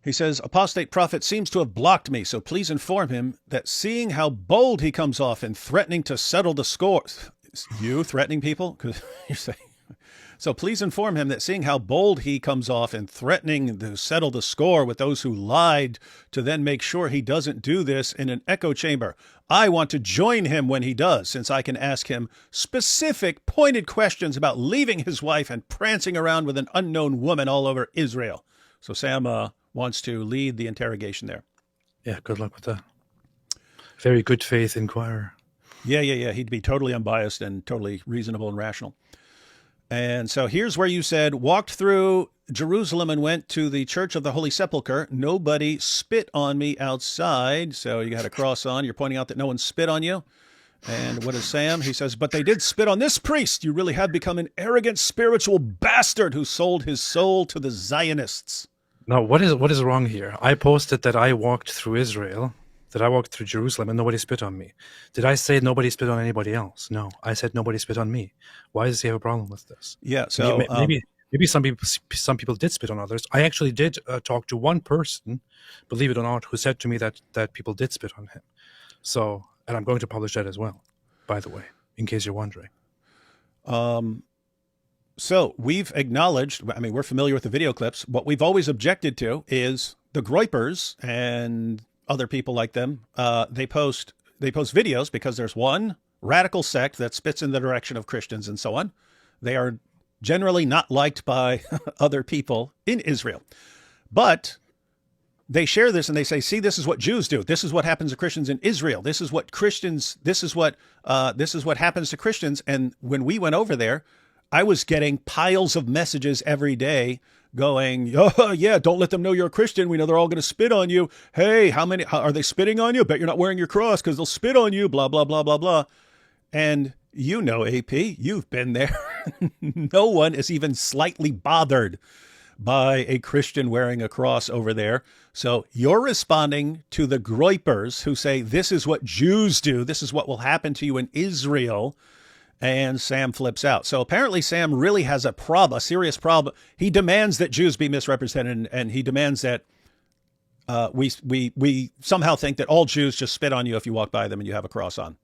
He says, apostate prophet seems to have blocked me, so please inform him that seeing how bold he comes off in threatening to settle the score. You threatening people? Because you're saying. So please inform him that seeing how bold he comes off in threatening to settle the score with those who lied to then make sure he doesn't do this in an echo chamber. I want to join him when he does, since I can ask him specific, pointed questions about leaving his wife and prancing around with an unknown woman all over Israel. So Sam wants to lead the interrogation there. Yeah, good luck with that. Very good faith inquirer. Yeah. He'd be totally unbiased and totally reasonable and rational. And so here's where you said, walked through Jerusalem and went to the Church of the Holy Sepulchre. Nobody spit on me outside. So you had a cross on. You're pointing out that no one spit on you. And what is Sam? He says, but they did spit on this priest. You really have become an arrogant spiritual bastard who sold his soul to the Zionists. Now, what is wrong here? I posted that I walked through Israel, that I walked through Jerusalem, and nobody spit on me. Did I say nobody spit on anybody else? No, I said nobody spit on me. Why does he have a problem with this? Yeah, so maybe some people did spit on others. I actually did talk to one person, believe it or not, who said to me that people did spit on him. So, and I'm going to publish that as well, by the way, in case you're wondering. So we've acknowledged, I mean, we're familiar with the video clips. What we've always objected to is the Groypers and other people like them. They post videos because there's one radical sect that spits in the direction of Christians and so on. They are generally not liked by other people in Israel, but they share this and they say, see, this is what Jews do. This is what happens to Christians in Israel. This is what happens to Christians. And when we went over there, I was getting piles of messages every day going, oh, yeah, don't let them know you're a Christian. We know they're all going to spit on you. Hey, how are they spitting on you? Bet you're not wearing your cross because they'll spit on you, blah, blah, blah, blah, blah. And you know, AP, you've been there. No one is even slightly bothered by a Christian wearing a cross over there. So you're responding to the Groypers who say, this is what Jews do. This is what will happen to you in Israel. And Sam flips out. So apparently Sam really has a serious problem. He demands that Jews be misrepresented, and he demands that we somehow think that all Jews just spit on you if you walk by them and you have a cross on.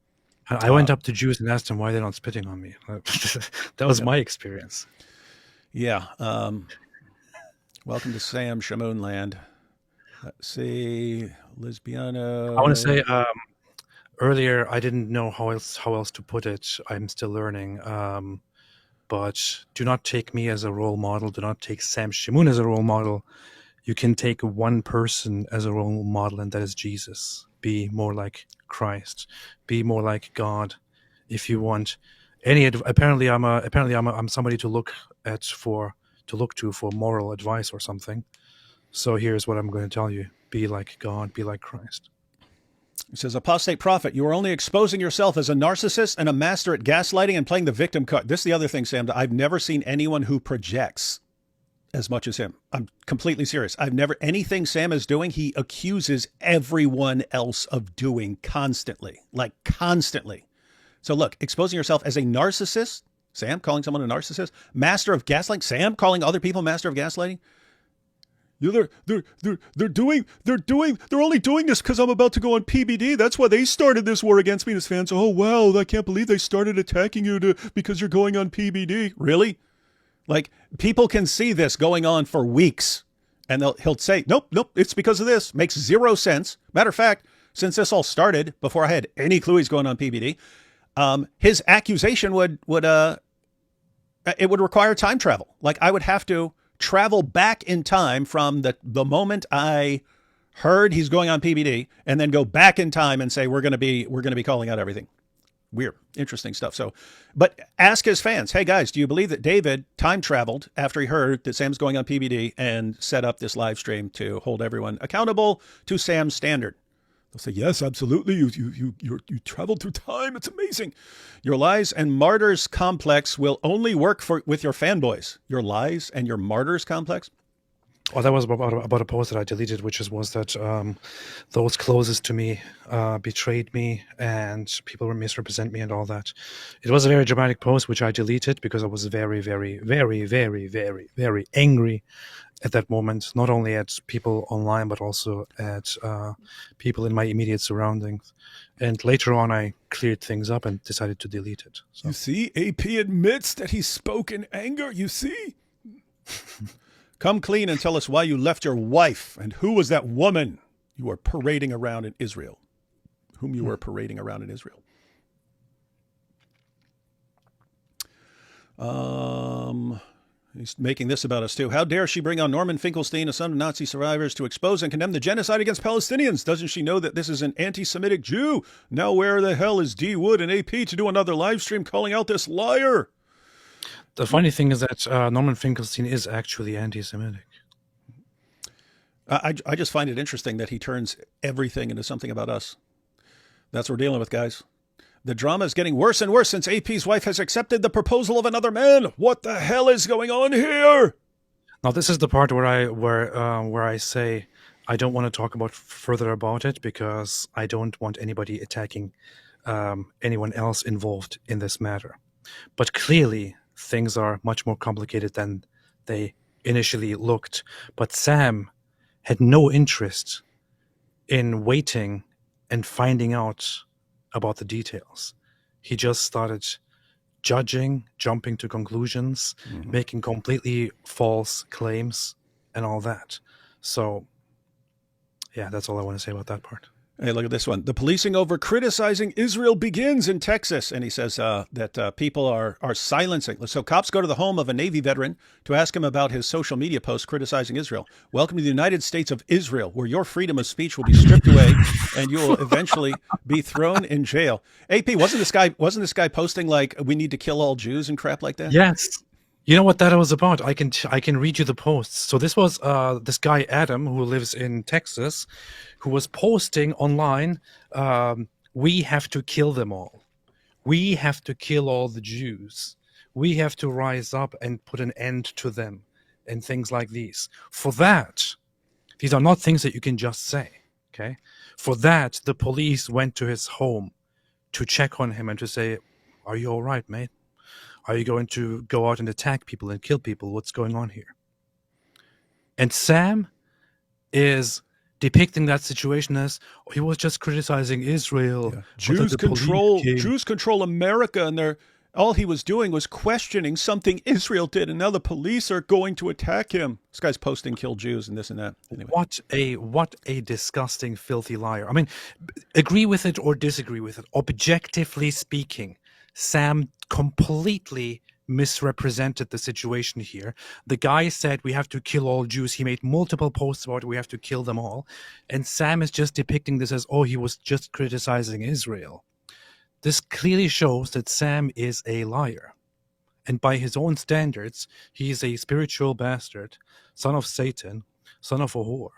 I went up to Jews and asked them why they're not spitting on me. That was my experience. Yeah. Welcome to Sam Shamoun land. Let's see. Lesbiano. I want to say, earlier, I didn't know how else to put it. I'm still learning. But do not take me as a role model. Do not take Sam Shamoun as a role model. You can take one person as a role model, and that is Jesus. Be more like Christ. Be more like God. If you want any, apparently I'm somebody to look to for moral advice or something. So here's what I'm going to tell you: be like God. Be like Christ. He says, apostate prophet, you are only exposing yourself as a narcissist and a master at gaslighting and playing the victim card. This is the other thing, Sam. I've never seen anyone who projects as much as him. I'm completely serious. Anything Sam is doing, he accuses everyone else of doing constantly. So look, exposing yourself as a narcissist, Sam calling someone a narcissist, master of gaslighting, Sam calling other people master of gaslighting. They're only doing this because I'm about to go on PBD. That's why they started this war against me. And his fans, oh, wow, I can't believe they started attacking you because you're going on PBD. Really? Like, people can see this going on for weeks. And he'll say, nope, it's because of this. Makes zero sense. Matter of fact, since this all started, before I had any clue he's going on PBD, his accusation would require time travel. Like, I would have to travel back in time from the moment I heard he's going on PBD, and then go back in time and say we're going to be calling out everything. Weird, interesting stuff. So, but ask his fans, hey guys, do you believe that David time traveled after he heard that Sam's going on PBD and set up this live stream to hold everyone accountable to Sam's standard? They'll say, yes, absolutely. You traveled through time. It's amazing. Your lies and martyrs complex will only work with your fanboys. Your lies and your martyrs complex. Oh, that was about a post that I deleted, which was that those closest to me betrayed me and people misrepresent me and all that. It was a very dramatic post, which I deleted because I was very, very, very, very, very, very angry at that moment, not only at people online, but also at people in my immediate surroundings. And later on, I cleared things up and decided to delete it. So. You see, AP admits that he spoke in anger. You see? Come clean and tell us why you left your wife and who was that woman you were parading around in Israel, whom you were parading around in Israel. He's making this about us too. How dare she bring on Norman Finkelstein, a son of Nazi survivors, to expose and condemn the genocide against Palestinians? Doesn't she know that this is an anti-Semitic Jew? Now where the hell is D. Wood and AP to do another live stream calling out this liar? The funny thing is that Norman Finkelstein is actually anti-Semitic. I just find it interesting that he turns everything into something about us. That's what we're dealing with, guys. The drama is getting worse and worse since AP's wife has accepted the proposal of another man. What the hell is going on here? Now, this is the part where I say I don't want to talk further about it because I don't want anybody attacking anyone else involved in this matter. But clearly, things are much more complicated than they initially looked. But Sam had no interest in waiting and finding out about the details. He just started judging, jumping to conclusions, making completely false claims and all that. So, yeah, that's all I want to say about that part. Hey, look at this one. The policing over criticizing Israel begins in Texas. And he says that people are silencing. So cops go to the home of a Navy veteran to ask him about his social media posts criticizing Israel. Welcome to the United States of Israel, where your freedom of speech will be stripped away and you will eventually be thrown in jail. AP, wasn't this guy posting like we need to kill all Jews and crap like that? Yes. You know what that was about? I can read you the posts. So this was this guy Adam, who lives in Texas, who was posting online, we have to kill them all. We have to kill all the Jews. We have to rise up and put an end to them and things like these. For that, these are not things that you can just say, okay? For that, the police went to his home to check on him and to say, are you all right, mate? Are you going to go out and attack people and kill people? What's going on here? And Sam is depicting that situation as he was just criticizing Israel. Yeah. Jews control America, and all he was doing was questioning something Israel did, and now the police are going to attack him. This guy's posting kill Jews and this and that. Anyway. What a disgusting, filthy liar. I mean, agree with it or disagree with it. Objectively speaking, Sam completely misrepresented the situation here. The guy said we have to kill all Jews. He made multiple posts about it. We have to kill them all. And Sam is just depicting this as, oh, he was just criticizing Israel. This clearly shows that Sam is a liar. And by his own standards, he is a spiritual bastard, son of Satan, son of a whore,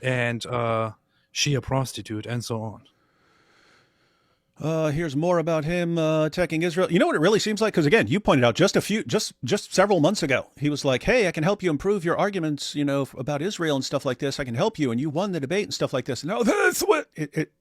and she a prostitute, and so on. Here's more about him attacking Israel. You know what it really seems like? Because again, you pointed out just several months ago, he was like, hey, I can help you improve your arguments, about Israel and stuff like this. I can help you. And you won the debate and stuff like this. No, that's what it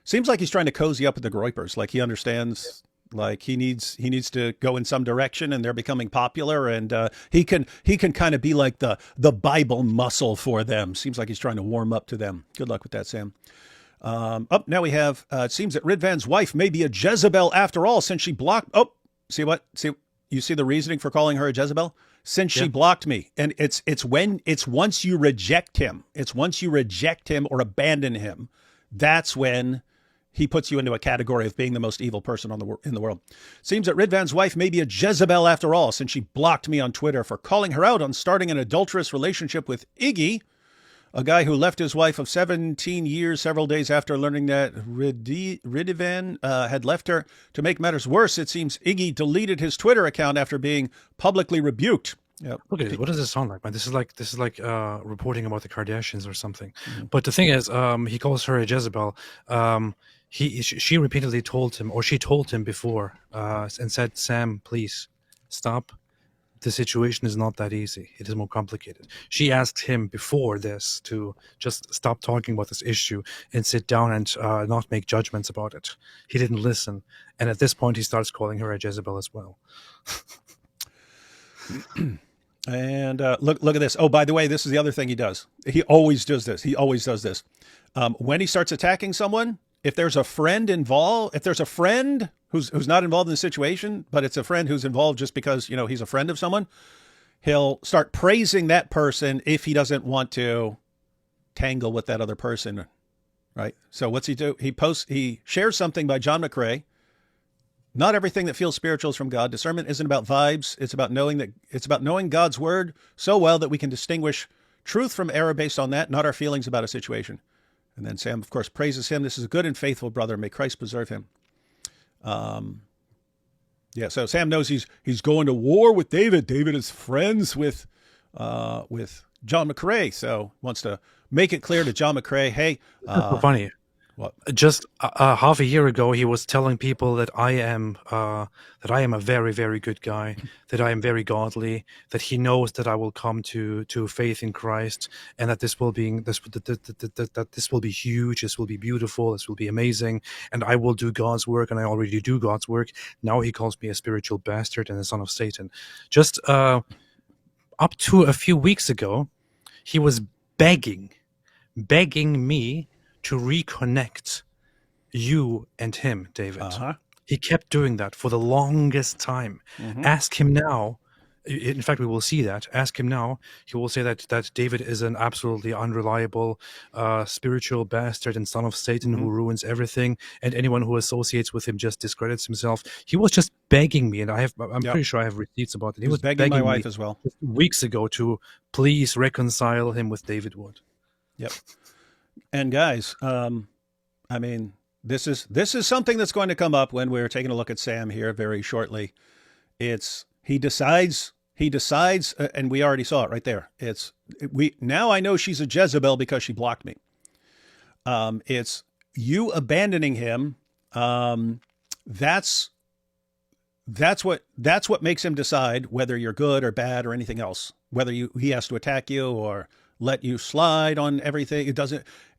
seems like. He's trying to cozy up with the Groypers. Like he understands, like he needs to go in some direction, and they're becoming popular, and he can kind of be like the Bible muscle for them. Seems like he's trying to warm up to them. Good luck with that, Sam. Now we have, it seems that Ridvan's wife may be a Jezebel after all, since she blocked, you see the reasoning for calling her a Jezebel? Since she blocked me. And it's once you reject him, or abandon him, that's when he puts you into a category of being the most evil person in the world. Seems that Ridvan's wife may be a Jezebel after all, since she blocked me on Twitter for calling her out on starting an adulterous relationship with Iggy, a guy who left his wife of 17 years several days after learning that Ridvan had left her. To make matters worse, it seems Iggy deleted his Twitter account after being publicly rebuked. Yep. Look at it. What does this sound like, man? This is like reporting about the Kardashians or something. Mm-hmm. But the thing is, he calls her a Jezebel. She repeatedly told him, or she told him before, and said, Sam, please stop the situation is not that easy. It is more complicated. She asked him before this to just stop talking about this issue and sit down and not make judgments about it. He didn't listen. And at this point, he starts calling her a Jezebel as well. And look at this. Oh, by the way, this is the other thing he does. He always does this. He always does this. When he starts attacking someone, if there's a friend involved, if there's a friend who's not involved in the situation, but it's a friend who's involved just because, he's a friend of someone, he'll start praising that person if he doesn't want to tangle with that other person, right? So what's he do? He shares something by John McCrae. Not everything that feels spiritual is from God. Discernment isn't about vibes. It's about knowing God's word so well that we can distinguish truth from error based on that, not our feelings about a situation. And then Sam, of course, praises him. This is a good and faithful brother. May Christ preserve him. So Sam knows he's going to war with David. David is friends with John McCrae, so wants to make it clear to John McCrae, hey, So funny. what? Just half a year ago, he was telling people that I am a very, very good guy, that I am very godly, that he knows that I will come to faith in Christ, and that this will be huge, this will be beautiful, this will be amazing, and I will do God's work, and I already do God's work. Now he calls me a spiritual bastard and a son of Satan. Just up to a few weeks ago, he was begging me to reconnect you and him, David. Uh-huh. He kept doing that for the longest time. Mm-hmm. Ask him now. In fact, we will see that. Ask him now. He will say that David is an absolutely unreliable spiritual bastard and son of Satan who ruins everything, and anyone who associates with him just discredits himself. He was just begging me, and I'm pretty sure I have receipts about it. He was begging my wife as well weeks ago to please reconcile him with David Wood. Yep. And guys, this is something that's going to come up when we're taking a look at Sam here very shortly. He decides, and we already saw it right there. Now I know she's a Jezebel because she blocked me. It's you abandoning him. That's what makes him decide whether you're good or bad or anything else. Whether he has to attack you or let you slide on everything.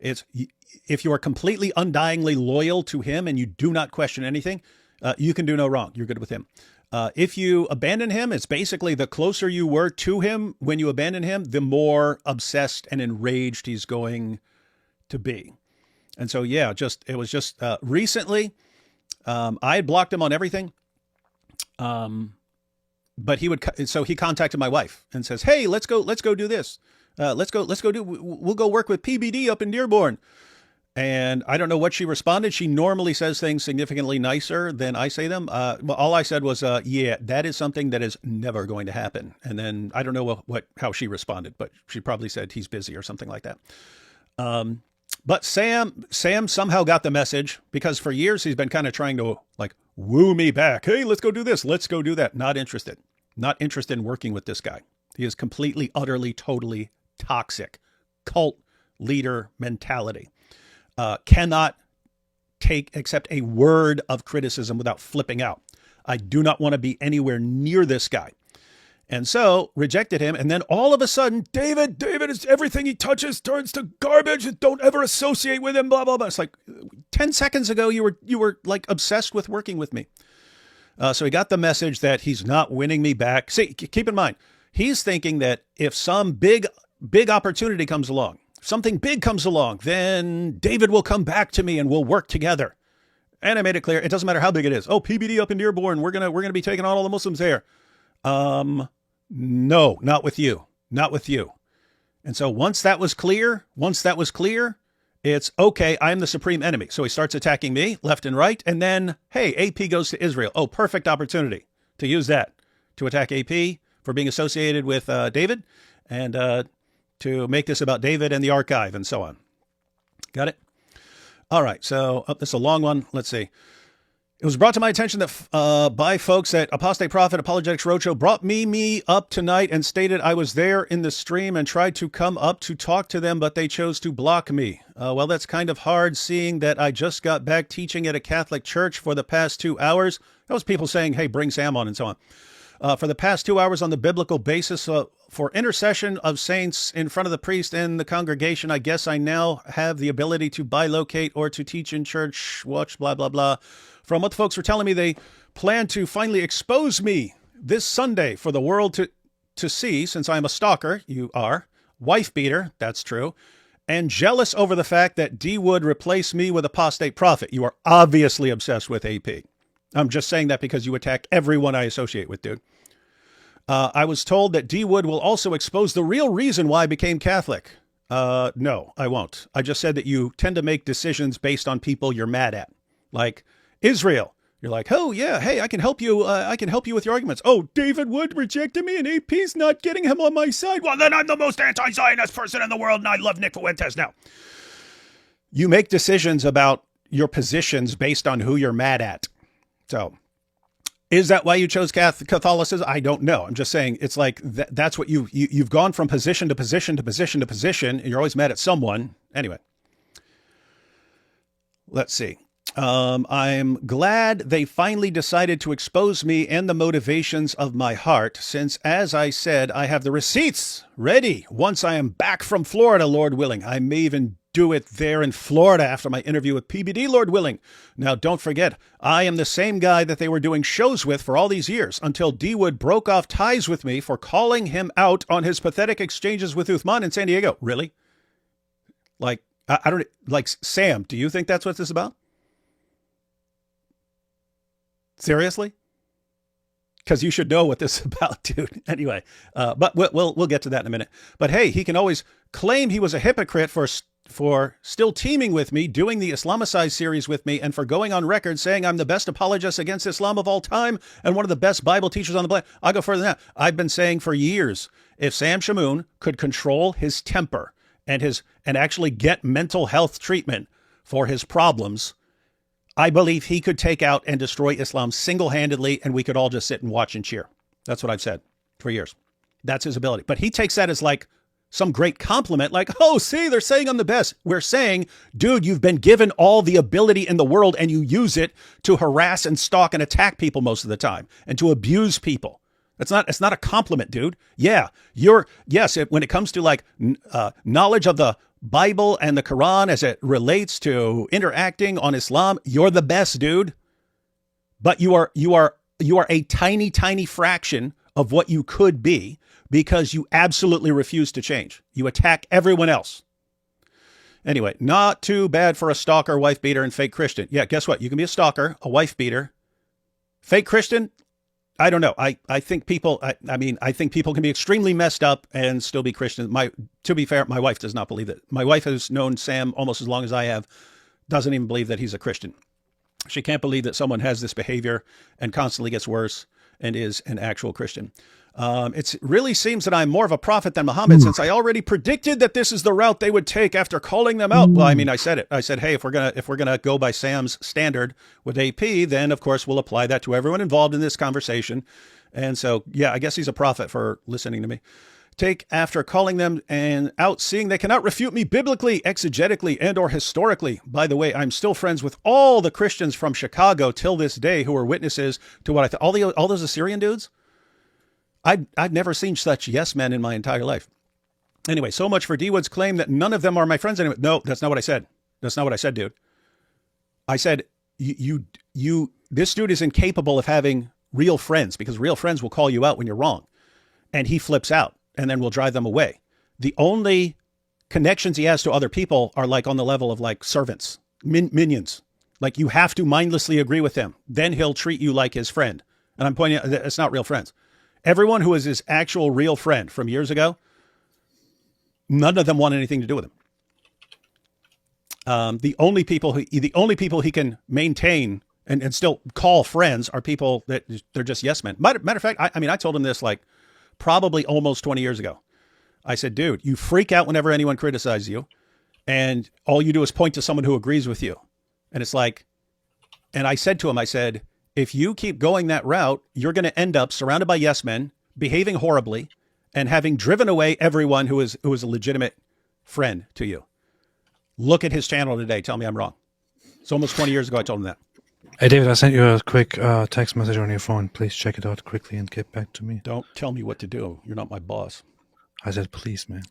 If you are completely undyingly loyal to him and you do not question anything, you can do no wrong. You're good with him. If you abandon him, it's basically the closer you were to him when you abandon him, the more obsessed and enraged he's going to be. And so, it was just recently, I had blocked him on everything. But he contacted my wife and says, hey, let's go do this. We'll go work with PBD up in Dearborn. And I don't know what she responded. She normally says things significantly nicer than I say them. All I said was, that is something that is never going to happen. And then I don't know how she responded, but she probably said he's busy or something like that. But Sam somehow got the message because for years he's been kind of trying to woo me back. Hey, let's go do this. Let's go do that. Not interested in working with this guy. He is completely, utterly, totally toxic cult leader mentality. Cannot accept a word of criticism without flipping out. I do not want to be anywhere near this guy. And so rejected him. And then all of a sudden, David is everything he touches turns to garbage. Don't ever associate with him, blah, blah, blah. It's like 10 seconds ago, you were like obsessed with working with me. So he got the message that he's not winning me back. See, keep in mind, he's thinking that if some big opportunity comes along, something big comes along, then David will come back to me and we'll work together. And I made it clear, it doesn't matter how big it is. Oh, PBD up in Dearborn, we're gonna be taking on all the Muslims there. No, not with you. Not with you. And so once that was clear, it's okay, I'm the supreme enemy. So he starts attacking me left and right. And then, hey, AP goes to Israel. Oh, perfect opportunity to use that to attack AP for being associated with David and to make this about David and the archive and so on. Got it? All right. So this is a long one. Let's see. It was brought to my attention that by folks at Apostate Prophet Apologetics Roadshow brought me up tonight and stated I was there in the stream and tried to come up to talk to them, but they chose to block me. Well, that's kind of hard seeing that I just got back teaching at a Catholic church for the past 2 hours. That was people saying, hey, bring Sam on and so on. For the past 2 hours on the biblical basis for intercession of saints in front of the priest and the congregation, I guess I now have the ability to bilocate or to teach in church, watch, blah, blah, blah. From what the folks were telling me, they plan to finally expose me this Sunday for the world to see, since I'm a stalker, you are, wife beater, that's true, and jealous over the fact that D Wood replaced me with apostate prophet. You are obviously obsessed with AP. I'm just saying that because you attack everyone I associate with, dude. I was told that D Wood will also expose the real reason why I became Catholic. No, I won't. I just said that you tend to make decisions based on people you're mad at. Like Israel. You're like, oh yeah, hey, I can help you. I can help you with your arguments. Oh, David Wood rejected me and AP's not getting him on my side. Well, then I'm the most anti-Zionist person in the world and I love Nick Fuentes now. You make decisions about your positions based on who you're mad at. So is that why you chose Catholicism? I don't know. I'm just saying it's like that's what you've gone from position to position to position to position. And you're always mad at someone. Anyway, let's see. I'm glad they finally decided to expose me and the motivations of my heart, since, as I said, I have the receipts ready once I am back from Florida, Lord willing. I may even do it there in Florida after my interview with PBD, Lord willing. Now, don't forget, I am the same guy that they were doing shows with for all these years until D Wood broke off ties with me for calling him out on his pathetic exchanges with Uthman in San Diego. Really? Like, I don't, like, Sam, do you think that's what this is about? Seriously? Because you should know what this is about, dude. Anyway, but we'll get to that in a minute. But hey, he can always claim he was a hypocrite for still teaming with me, doing the Islamicized series with me, and for going on record saying I'm the best apologist against Islam of all time and one of the best Bible teachers on the planet. I'll go further than that. I've been saying for years, if Sam Shamoun could control his temper and actually get mental health treatment for his problems, I believe he could take out and destroy Islam single-handedly, and we could all just sit and watch and cheer. That's what I've said for years. That's his ability. But he takes that as like some great compliment, like, oh, see, they're saying I'm the best. We're saying, dude, you've been given all the ability in the world, and you use it to harass and stalk and attack people most of the time, and to abuse people. It's not a compliment, dude. Yeah, when it comes to like knowledge of the Bible and the Quran as it relates to interacting on Islam, you're the best, dude. But you are a tiny, tiny fraction of what you could be because you absolutely refuse to change. You attack everyone else. Anyway, not too bad for a stalker, wife beater, and fake Christian. Yeah, guess what? You can be a stalker, a wife beater, fake Christian. I don't know. I think people, I think people can be extremely messed up and still be Christian. To be fair, my wife does not believe that. My wife has known Sam almost as long as I have, doesn't even believe that he's a Christian. She can't believe that someone has this behavior and constantly gets worse and is an actual Christian. It really seems that I'm more of a prophet than Muhammad, since I already predicted that this is the route they would take after calling them out. Well, I mean, I said it. I said, hey, if we're gonna go by Sam's standard with AP, then of course we'll apply that to everyone involved in this conversation. And so, yeah, I guess he's a prophet for listening to me. Take after calling them and out, seeing they cannot refute me biblically, exegetically, and or historically. By the way, I'm still friends with all the Christians from Chicago till this day who are witnesses to what I thought. All those Assyrian dudes. I've never seen such yes men in my entire life. Anyway, so much for D Wood's claim that none of them are my friends anymore. No, that's not what I said. That's not what I said, dude. I said this dude is incapable of having real friends because real friends will call you out when you're wrong, and he flips out and then will drive them away. The only connections he has to other people are like on the level of like servants, minions. Like you have to mindlessly agree with him. Then he'll treat you like his friend. And I'm pointing out that it's not real friends. Everyone who is his actual real friend from years ago, none of them want anything to do with him. The only people he can maintain and still call friends are people that they're just yes men. Matter of fact, I told him this like probably almost 20 years ago. I said, dude, you freak out whenever anyone criticizes you, and all you do is point to someone who agrees with you. And it's like, and I said to him, I said, if you keep going that route, you're going to end up surrounded by yes men, behaving horribly, and having driven away everyone who is a legitimate friend to you. Look at his channel today. Tell me I'm wrong. It's almost 20 years ago I told him that. Hey, David, I sent you a quick text message on your phone. Please check it out quickly and get back to me. Don't tell me what to do. You're not my boss. I said, please, man.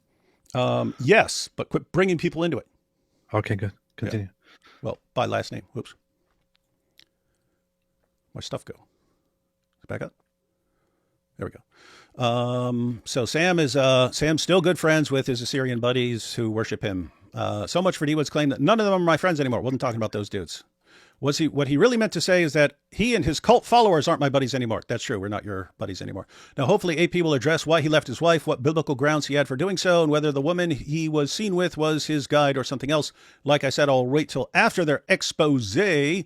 Yes, but quit bringing people into it. Okay, good. Continue. Yeah. Well, by last name. Whoops. My stuff go. Back up. There we go. So Sam's still good friends with his Assyrian buddies who worship him. So much for D-Wood's claim that none of them are my friends anymore. Wasn't talking about those dudes. What he really meant to say is that he and his cult followers aren't my buddies anymore. That's true. We're not your buddies anymore. Now, hopefully AP will address why he left his wife, what biblical grounds he had for doing so, and whether the woman he was seen with was his guide or something else. Like I said, I'll wait till after their expose Already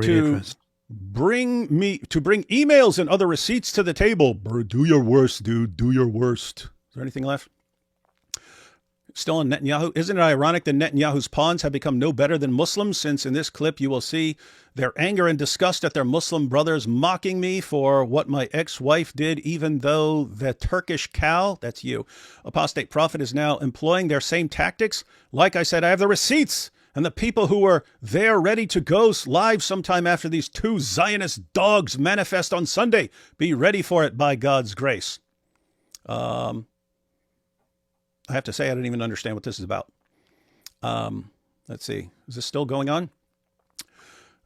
to addressed. bring emails and other receipts to the table. Do your worst, dude. Do your worst. Is there anything left? Still on Netanyahu. Isn't it ironic that Netanyahu's pawns have become no better than Muslims, since in this clip you will see their anger and disgust at their Muslim brothers mocking me for what my ex-wife did, even though the Turkish cow, that's you, apostate prophet, is now employing their same tactics? Like I said, I have the receipts and the people who were there ready to go live sometime after these two Zionist dogs manifest on Sunday. Be ready for it by God's grace. I have to say, I don't even understand what this is about. Let's see. Is this still going on?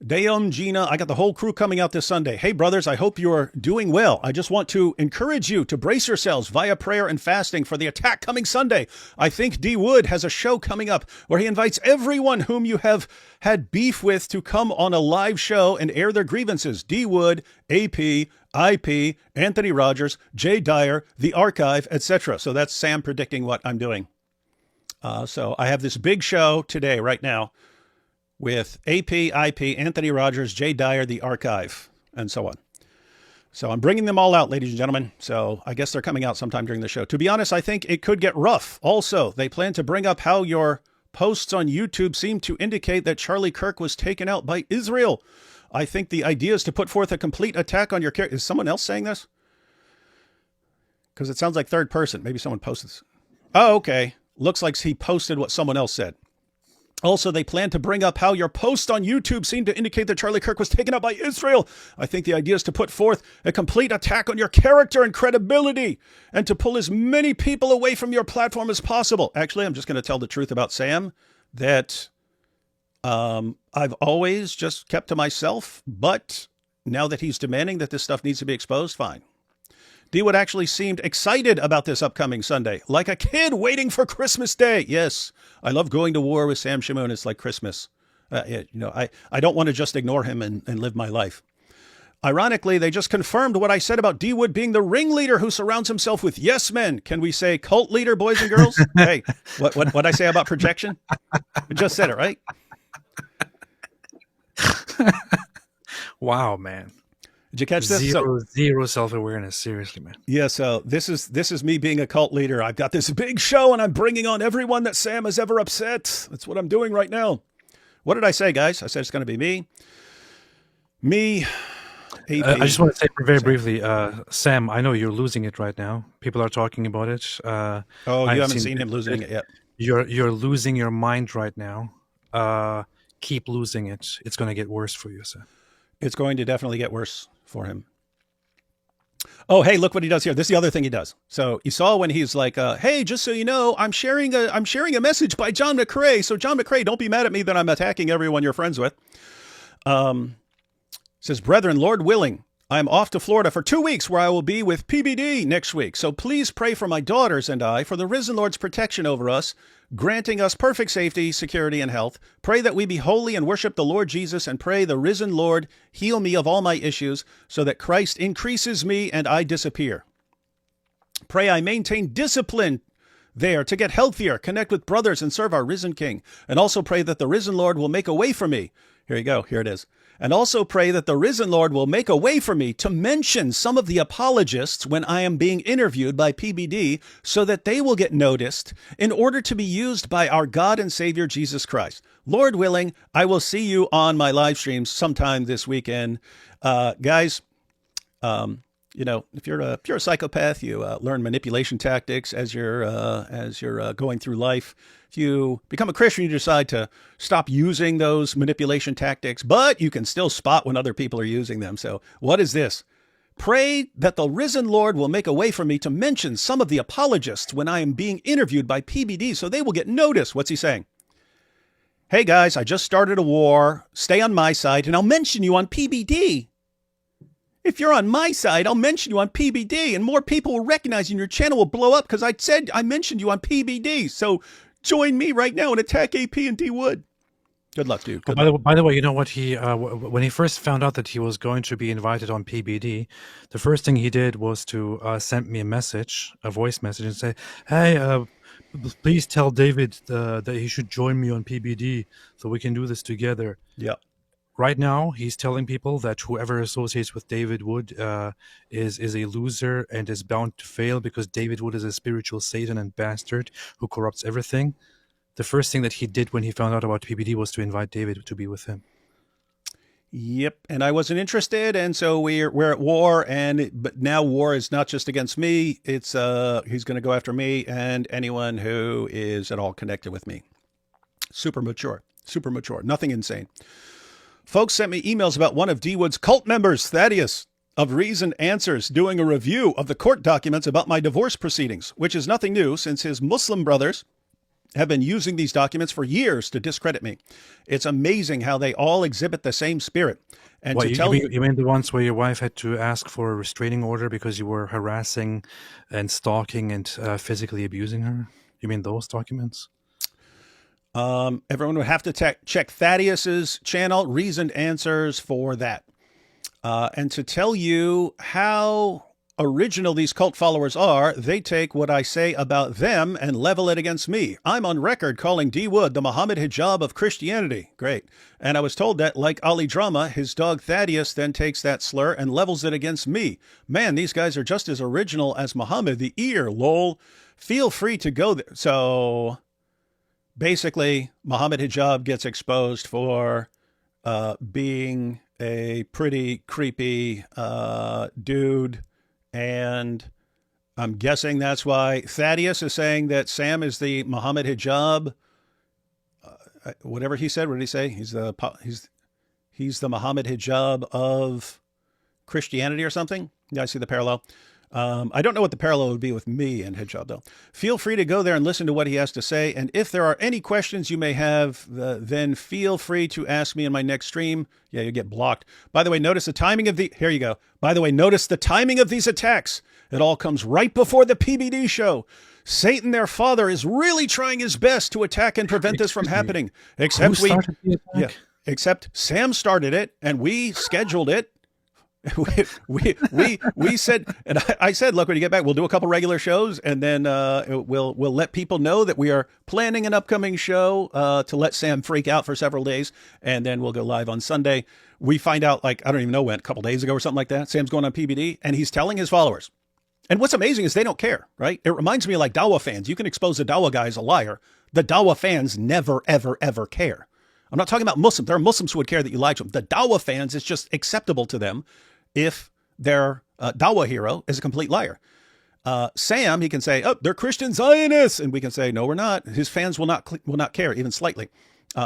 Deum, Gina, I got the whole crew coming out this Sunday. Hey, brothers, I hope you're doing well. I just want to encourage you to brace yourselves via prayer and fasting for the attack coming Sunday. I think D. Wood has a show coming up where he invites everyone whom you have had beef with to come on a live show and air their grievances. D. Wood, AP, IP, Anthony Rogers, Jay Dyer, The Archive, etc. So that's Sam predicting what I'm doing. So I have this big show today, right now, with AP, IP, Anthony Rogers, Jay Dyer, The Archive, and so on. So I'm bringing them all out, ladies and gentlemen. So I guess they're coming out sometime during the show. To be honest, I think it could get rough. Also, they plan to bring up how your posts on YouTube seem to indicate that Charlie Kirk was taken out by Israel. I think the idea is to put forth a complete attack on your character. Is someone else saying this? Because it sounds like third person. Maybe someone posted this. Oh, okay. Looks like he posted what someone else said. Also, they plan to bring up how your posts on YouTube seem to indicate that Charlie Kirk was taken out by Israel. I think the idea is to put forth a complete attack on your character and credibility and to pull as many people away from your platform as possible. Actually, I'm just going to tell the truth about Sam, that I've always just kept to myself, but now that he's demanding that this stuff needs to be exposed, fine. D-Wood actually seemed excited about this upcoming Sunday, like a kid waiting for Christmas Day. Yes, I love going to war with Sam Shamoun. It's like Christmas. I don't want to just ignore him and live my life. Ironically, they just confirmed what I said about D-Wood being the ringleader who surrounds himself with yes men. Can we say cult leader, boys and girls? Hey, what I say about projection? I just said it, right? Wow, man. Did you catch this? Zero self-awareness. Seriously, man. Yeah, so this is me being a cult leader. I've got this big show and I'm bringing on everyone that Sam has ever upset. That's what I'm doing right now. What did I say, guys? I said it's going to be me, AP. I just want to say very briefly, Sam, I know you're losing it right now. People are talking about it. You haven't seen him losing it yet. You're losing your mind right now. Keep losing it. It's going to get worse for you, Sam. It's going to definitely get worse for him. Oh, hey, look what he does here. This is the other thing he does. So you saw when he's like, hey, just so you know, I'm sharing a message by John McCrae. So John McCrae, don't be mad at me that I'm attacking everyone you're friends with. Says, brethren, Lord willing, I'm off to Florida for 2 weeks where I will be with PBD next week. So please pray for my daughters and I for the risen Lord's protection over us, granting us perfect safety, security, and health. Pray that we be holy and worship the Lord Jesus, and pray the risen Lord heal me of all my issues so that Christ increases me and I disappear. Pray I maintain discipline there to get healthier, connect with brothers, and serve our risen King. And also pray that the risen Lord will make a way for me. Here you go. Here it is. And also pray that the risen Lord will make a way for me to mention some of the apologists when I am being interviewed by PBD so that they will get noticed in order to be used by our God and Savior Jesus Christ. Lord willing, I will see you on my live streams sometime this weekend. Guys, if you're a psychopath, you learn manipulation tactics as you're going through life. If you become a Christian, you decide to stop using those manipulation tactics, but you can still spot when other people are using them. So what is this? Pray that the risen Lord will make a way for me to mention some of the apologists when I am being interviewed by PBD so they will get notice. What's he saying? Hey guys, I just started a war. Stay on my side and I'll mention you on PBD. If you're on my side, I'll mention you on PBD and more people will recognize you and your channel will blow up because I said I mentioned you on PBD. So join me right now and attack AP and D Wood. Good luck, dude. Good luck. By the way, you know what? When he first found out that he was going to be invited on PBD, the first thing he did was to send me a voice message, and say, "Hey, please tell David that he should join me on PBD so we can do this together." Yeah. Right now, he's telling people that whoever associates with David Wood is a loser and is bound to fail because David Wood is a spiritual Satan and bastard who corrupts everything. The first thing that he did when he found out about PBD was to invite David to be with him. Yep, and I wasn't interested, and so we're at war, but now war is not just against me. It's he's going to go after me and anyone who is at all connected with me. Super mature, nothing insane. Folks sent me emails about one of D Wood's cult members, Thaddeus, of Reasoned Answers, doing a review of the court documents about my divorce proceedings, which is nothing new since his Muslim brothers have been using these documents for years to discredit me. It's amazing how they all exhibit the same spirit. And What, you mean the ones where your wife had to ask for a restraining order because you were harassing and stalking and physically abusing her? You mean those documents? Everyone would have to check Thaddeus's channel, Reasoned Answers, for that. And to tell you how original these cult followers are, they take what I say about them and level it against me. I'm on record calling D. Wood the Muhammad hijab of Christianity. Great. And I was told that, like Ali Drama, his dog Thaddeus then takes that slur and levels it against me. Man, these guys are just as original as Muhammad the ear, lol. Feel free to go there. So basically, Muhammad hijab gets exposed for being a pretty creepy dude. And I'm guessing that's why Thaddeus is saying that Sam is the Muhammad hijab. Whatever he said, what did he say? He's the Muhammad hijab of Christianity or something. Yeah, I see the parallel. I don't know what the parallel would be with me and hijab, though. Feel free to go there and listen to what he has to say. And if there are any questions you may have, then feel free to ask me in my next stream. Yeah, you get blocked. By the way, notice the timing of here you go. By the way, notice the timing of these attacks. It all comes right before the PBD show. Satan, their father, is really trying his best to attack and prevent this from happening. Except except Sam started it and we scheduled it. we said, and I said, look, when you get back, we'll do a couple regular shows, and then we'll let people know that we are planning an upcoming show to let Sam freak out for several days, and then we'll go live on Sunday. We find out, like, I don't even know when, a couple days ago or something like that, Sam's going on PBD, and he's telling his followers. And what's amazing is they don't care, right? It reminds me of like Dawa fans. You can expose a Dawa guy as a liar. The Dawa fans never, ever, ever care. I'm not talking about Muslims. There are Muslims who would care that you lied to them. The Dawa fans, it's just acceptable to them if their Dawa hero is a complete liar. Sam, he can say, oh, they're Christian Zionists. And we can say, no, we're not. His fans will not care even slightly.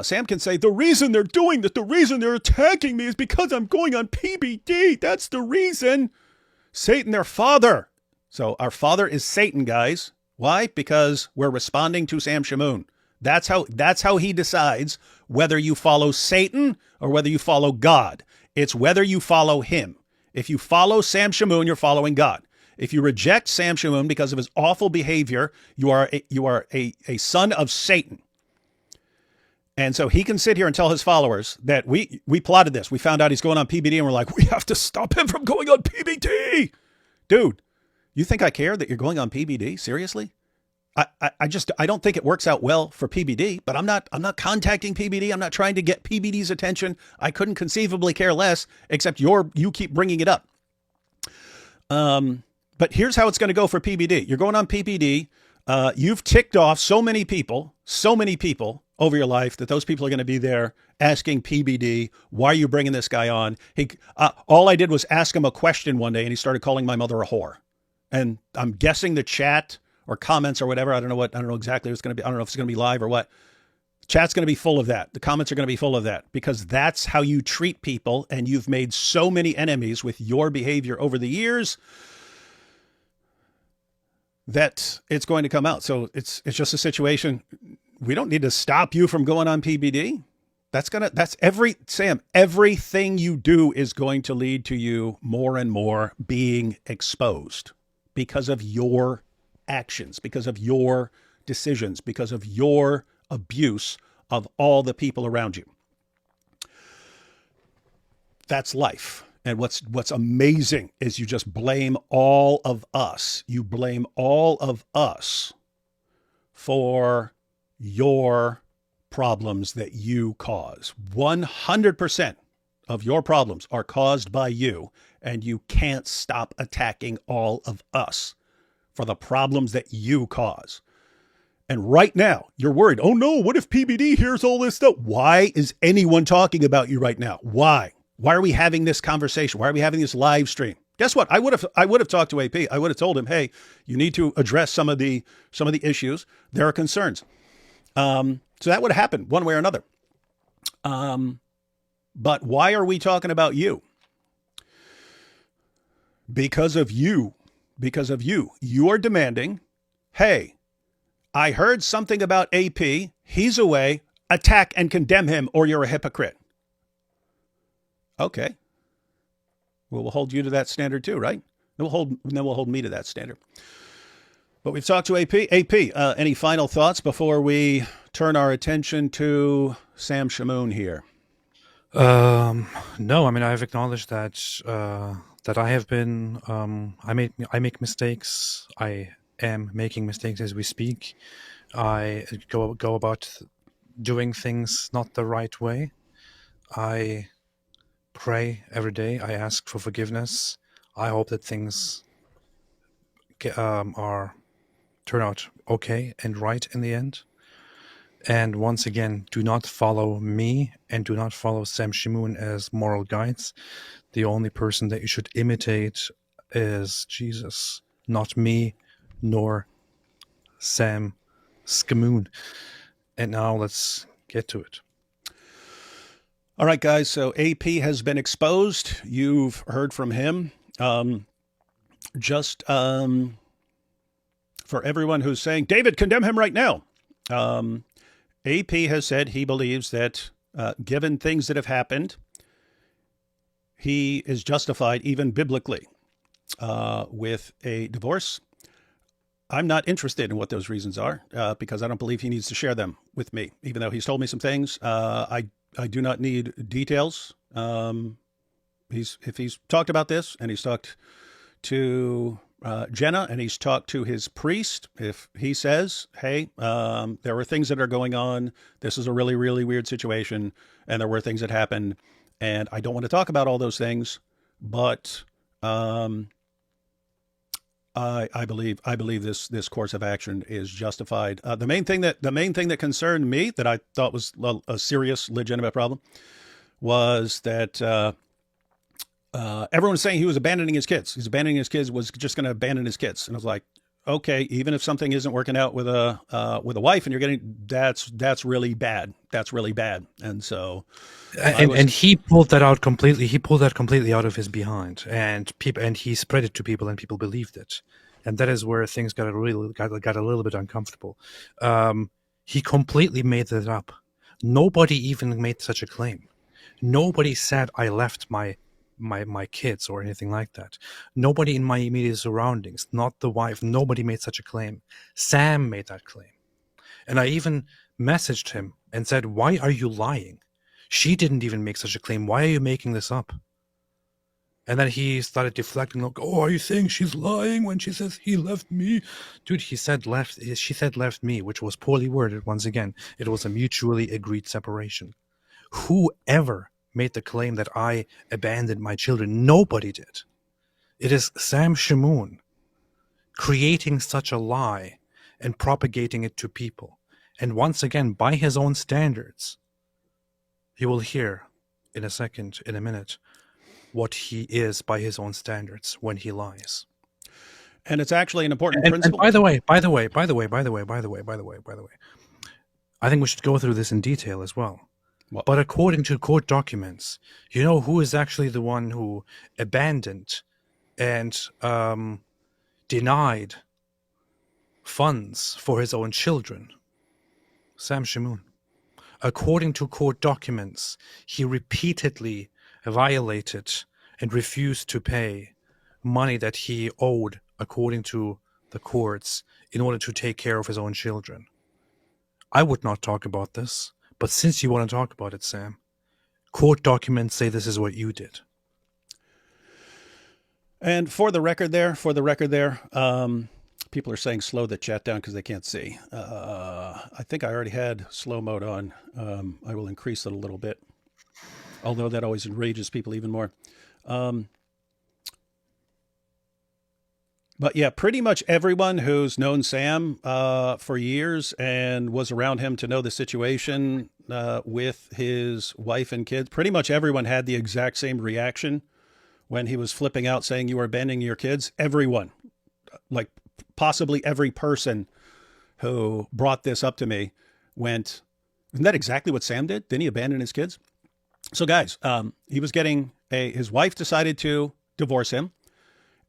Sam can say, the reason they're doing this, the reason they're attacking me is because I'm going on PBD. That's the reason. Satan, their father. So our father is Satan, guys. Why? Because we're responding to Sam Shamoun. That's how he decides whether you follow Satan or whether you follow God. It's whether you follow him. If you follow Sam Shamoun, you're following God. If you reject Sam Shamoun because of his awful behavior, you are a son of Satan. And so he can sit here and tell his followers that we plotted this. We found out he's going on PBD and we're like, we have to stop him from going on PBD. Dude, you think I care that you're going on PBD? Seriously? I don't think it works out well for PBD, but I'm not contacting PBD. I'm not trying to get PBD's attention. I couldn't conceivably care less, except you keep bringing it up. But here's how it's going to go for PBD. You're going on PBD. You've ticked off so many people over your life that those people are going to be there asking PBD, why are you bringing this guy on? All I did was ask him a question one day, and he started calling my mother a whore. And I'm guessing the chat or comments or whatever. I don't know exactly what it's going to be. I don't know if it's going to be live or what. Chat's going to be full of that. The comments are going to be full of that because that's how you treat people. And you've made so many enemies with your behavior over the years that it's going to come out. So it's just a situation. We don't need to stop you from going on PBD. Sam, everything you do is going to lead to you more and more being exposed because of your actions, because of your decisions, because of your abuse of all the people around you. That's life. And what's amazing is you just blame all of us. You blame all of us for your problems that you cause. 100% of your problems are caused by you, and you can't stop attacking all of us for the problems that you cause. And right now, you're worried. Oh no, what if PBD hears all this stuff? Why is anyone talking about you right now? Why? Why are we having this conversation? Why are we having this live stream? Guess what? I would have talked to AP. I would have told him, hey, you need to address some of the issues. There are concerns. So that would have happened one way or another. But why are we talking about you? Because of you. Because of you. You are demanding, hey, I heard something about AP. He's away. Attack and condemn him, or you're a hypocrite. Okay. Well, we'll hold you to that standard too, right? Then we'll hold me to that standard. But we've talked to AP. AP, any final thoughts before we turn our attention to Sam Shamoun here? No, I mean, I've acknowledged that that I have been I make mistakes. I am making mistakes as we speak. I go about doing things not the right way. I pray every day. I ask for forgiveness. I hope that things turn out okay and right in the end. And once again, do not follow me and do not follow Sam Shamoun as moral guides. The only person that you should imitate is Jesus, not me, nor Sam Shamoun. And now let's get to it. All right, guys. So AP has been exposed. You've heard from him. Just for everyone who's saying, David, condemn him right now. AP has said he believes that given things that have happened, he is justified even biblically with a divorce. I'm not interested in what those reasons are because I don't believe he needs to share them with me, even though he's told me some things. I do not need details. If he's talked about this and he's talked to Jenna and he's talked to his priest, if he says, hey, there were things that are going on, this is a really, really weird situation, and there were things that happened, and I don't want to talk about all those things, but I believe this course of action is justified. The main thing that concerned me, that I thought was a serious, legitimate problem, was that everyone was saying he was abandoning his kids. He's abandoning his kids. Was just going to abandon his kids. And I was like, okay, even if something isn't working out with a wife, and you're getting that's really bad. That's really bad. And so, and he pulled that out completely. He pulled that completely out of his behind, and he spread it to people, and people believed it. And that is where things got a little bit uncomfortable. He completely made that up. Nobody even made such a claim. Nobody said I left my kids or anything like that. Nobody in my immediate surroundings, not the wife, nobody made such a claim. Sam made that claim. And I even messaged him and said, why are you lying? She didn't even make such a claim. Why are you making this up? And then he started deflecting, like, oh, are you saying she's lying when she says he left me? Dude, she said left me, which was poorly worded once again. It was a mutually agreed separation. Whoever made the claim that I abandoned my children? Nobody did. It is Sam Shamoun creating such a lie and propagating it to people. And once again, by his own standards, you will hear in a minute, what he is by his own standards when he lies. And it's actually an important And principle. by the way, I think we should go through this in detail as well. Well, But according to court documents, you know who is actually the one who abandoned and denied funds for his own children? Sam Shamoun. According to court documents, he repeatedly violated and refused to pay money that he owed according to the courts in order to take care of his own children. I would not talk about this, but since you want to talk about it, Sam, court documents say this is what you did. and for the record there, people are saying slow the chat down because they can't see. I think I already had slow mode on. I will increase it a little bit, although that always enrages people even more. But yeah, pretty much everyone who's known Sam for years and was around him to know the situation with his wife and kids, pretty much everyone had the exact same reaction when he was flipping out saying you were abandoning your kids. Everyone, like possibly every person who brought this up to me went, isn't that exactly what Sam did? Didn't he abandon his kids? So guys, he was getting his wife decided to divorce him.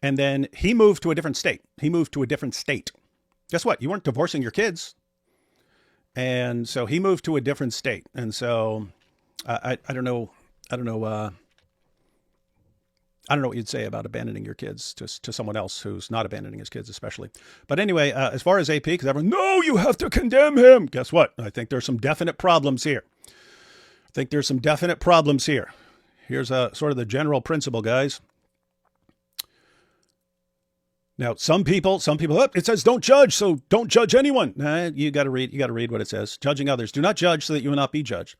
And then he moved to a different state. Guess what? You weren't divorcing your kids. And so he moved to a different state. And so I don't know. I don't know what you'd say about abandoning your kids to someone else who's not abandoning his kids, especially. But anyway, as far as AP, because everyone, no, you have to condemn him. Guess what? I think there's some definite problems here. Here's a sort of the general principle, guys. Now, some people, it says don't judge, so don't judge anyone. Nah, you got to read what it says. Judging others. Do not judge so that you will not be judged.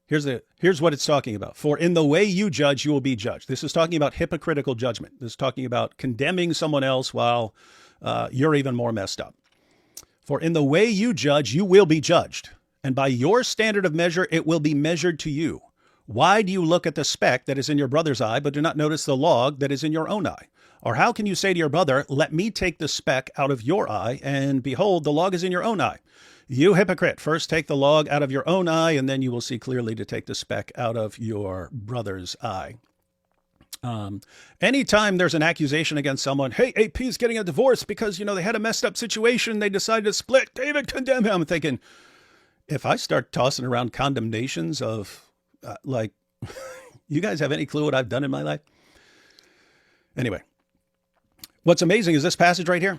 Here's what it's talking about. For in the way you judge, you will be judged. This is talking about hypocritical judgment. This is talking about condemning someone else while you're even more messed up. For in the way you judge, you will be judged. And by your standard of measure, it will be measured to you. Why do you look at the speck that is in your brother's eye, but do not notice the log that is in your own eye? Or how can you say to your brother, let me take the speck out of your eye, and behold, the log is in your own eye? You hypocrite, first take the log out of your own eye, and then you will see clearly to take the speck out of your brother's eye. Anytime there's an accusation against someone, hey, AP is getting a divorce because, they had a messed up situation, they decided to split, David, condemn him. I'm thinking, if I start tossing around condemnations of, you guys have any clue what I've done in my life? Anyway. What's amazing is this passage right here.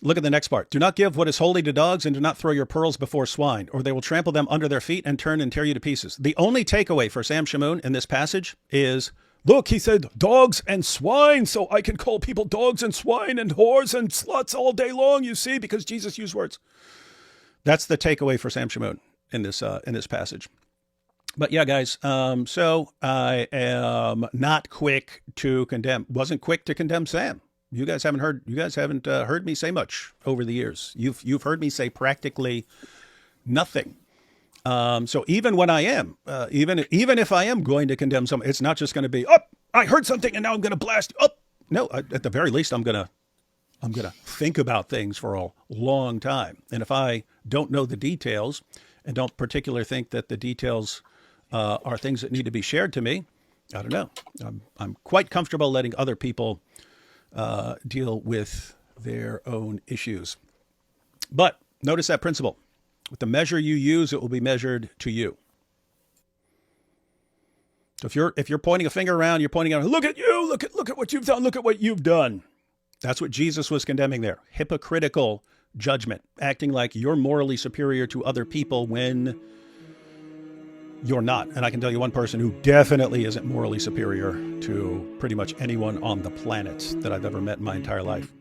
Look at the next part. Do not give what is holy to dogs, and do not throw your pearls before swine, or they will trample them under their feet and turn and tear you to pieces. The only takeaway for Sam Shamoun in this passage is, look, he said dogs and swine, so I can call people dogs and swine and whores and sluts all day long, you see, because Jesus used words. That's the takeaway for Sam Shamoun in this passage. But yeah, guys, so I am not quick to condemn. Wasn't quick to condemn Sam. You guys haven't heard me say much over the years. You've heard me say practically nothing. So even when I am, even if I am going to condemn someone, it's not just going to be, I heard something and now I'm going to blast. No, at the very least, I'm going to think about things for a long time. And if I don't know the details and don't particularly think that the details are things that need to be shared to me, I don't know. I'm quite comfortable letting other people deal with their own issues. But notice that principle. With the measure you use, it will be measured to you. So if you're pointing a finger around, you're pointing out, look at you, look at what you've done, look at what you've done. That's what Jesus was condemning there. Hypocritical judgment, acting like you're morally superior to other people when you're not. And I can tell you one person who definitely isn't morally superior to pretty much anyone on the planet that I've ever met in my entire life.